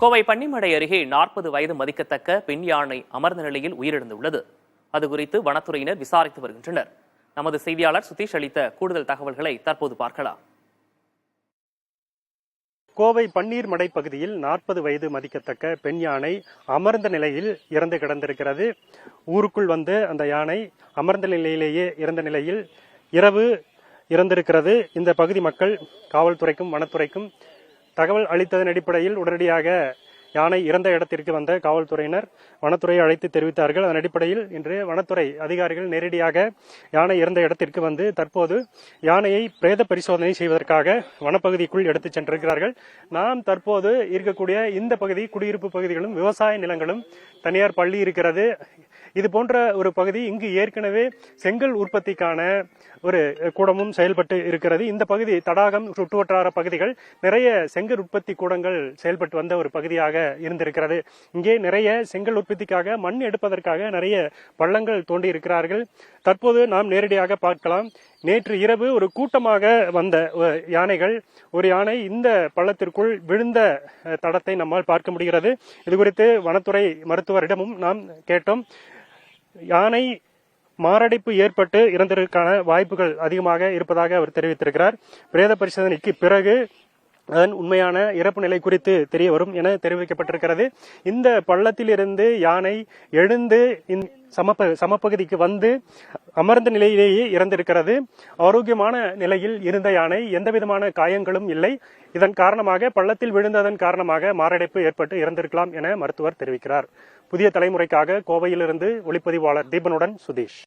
கோவை பன்னிமடை அருகே 40 வயது மதிக்கத்தக்க பெண் யானை அமர்ந்த நிலையில் உயிரிழந்துள்ளது. அது குறித்து வனத்துறையினர் விசாரித்து வருகின்றனர். நமது செய்தியாளர் சுதீஷ் அளித்த கூடுதல் தகவல்களை தற்போது பார்க்கலாம். கோவை பன்னீர்மடை பகுதியில் 40 வயது மதிக்கத்தக்க பெண் யானை அமர்ந்த நிலையில் இறந்து கிடந்திருக்கிறது. ஊருக்குள் வந்து அந்த யானை அமர்ந்த நிலையிலேயே இறந்த நிலையில் இரவு இறந்திருக்கிறது. இந்த பகுதி மக்கள் காவல்துறைக்கும் வனத்துறைக்கும் தகவல் அளித்ததன் அடிப்படையில் உடனடியாக யானை இறந்த இடத்திற்கு வந்த காவல்துறையினர் வனத்துறையை அழைத்து தெரிவித்தார்கள். அதன் அடிப்படையில் இன்று வனத்துறை அதிகாரிகள் நேரடியாக யானை இறந்த இடத்திற்கு வந்து தற்போது யானையை பிரேத பரிசோதனை செய்வதற்காக வனப்பகுதிக்குள் எடுத்துச் சென்றிருக்கிறார்கள். நாம் தற்போது இருக்கக்கூடிய இந்த பகுதி குடியிருப்பு பகுதிகளும் விவசாய நிலங்களும் தனியார் பள்ளி இருக்கிறது. இது போன்ற ஒரு பகுதி இங்கு ஏற்கனவே செங்கல் உற்பத்திக்கான ஒரு கூடமும் செயல்பட்டு இருக்கிறது. இந்த பகுதி தடாகம் சுற்றுவட்டார பகுதிகள் நிறைய செங்கல் உற்பத்தி கூடங்கள் செயல்பட்டு வந்த ஒரு பகுதியாக இருந்திருக்கிறது. இங்கே நிறைய செங்கல் உற்பத்திக்காக மண் எடுப்பதற்காக நிறைய பள்ளங்கள் தோண்டி இருக்கிறார்கள். தற்போது நாம் நேரடியாக பார்க்கலாம். நேற்று இரவு ஒரு கூட்டமாக வந்த யானைகள் ஒரு யானை இந்த பள்ளத்திற்குள் விழுந்த தடத்தை நம்மால் பார்க்க முடிகிறது. இது குறித்து வனத்துறை மருத்துவரிடமும் நாம் கேட்டோம். யானை மாரடைப்பு ஏற்பட்டு இறந்ததற்கான வாய்ப்புகள் அதிகமாக இருப்பதாக அவர் தெரிவித்திருக்கிறார். பிரேத பரிசோதனைக்கு பிறகு அதன் உண்மையான இறப்பு நிலை குறித்து தெரிய வரும் என தெரிவிக்கப்பட்டிருக்கிறது. இந்த பள்ளத்திலிருந்து யானை எழுந்து சமப்பகுதிக்கு வந்து அமர்ந்த நிலையிலேயே இறந்திருக்கிறது. ஆரோக்கியமான நிலையில் இருந்த யானை எந்தவிதமான காயங்களும் இல்லை. இதன் காரணமாக பள்ளத்தில் விழுந்ததன் காரணமாக மாரடைப்பு ஏற்பட்டு இறந்திருக்கலாம் என மருத்துவர் தெரிவிக்கிறார். புதிய தலைமுறைக்காக கோவையிலிருந்து ஒளிப்பதிவாளர் தீபனுடன் சுதீஷ்.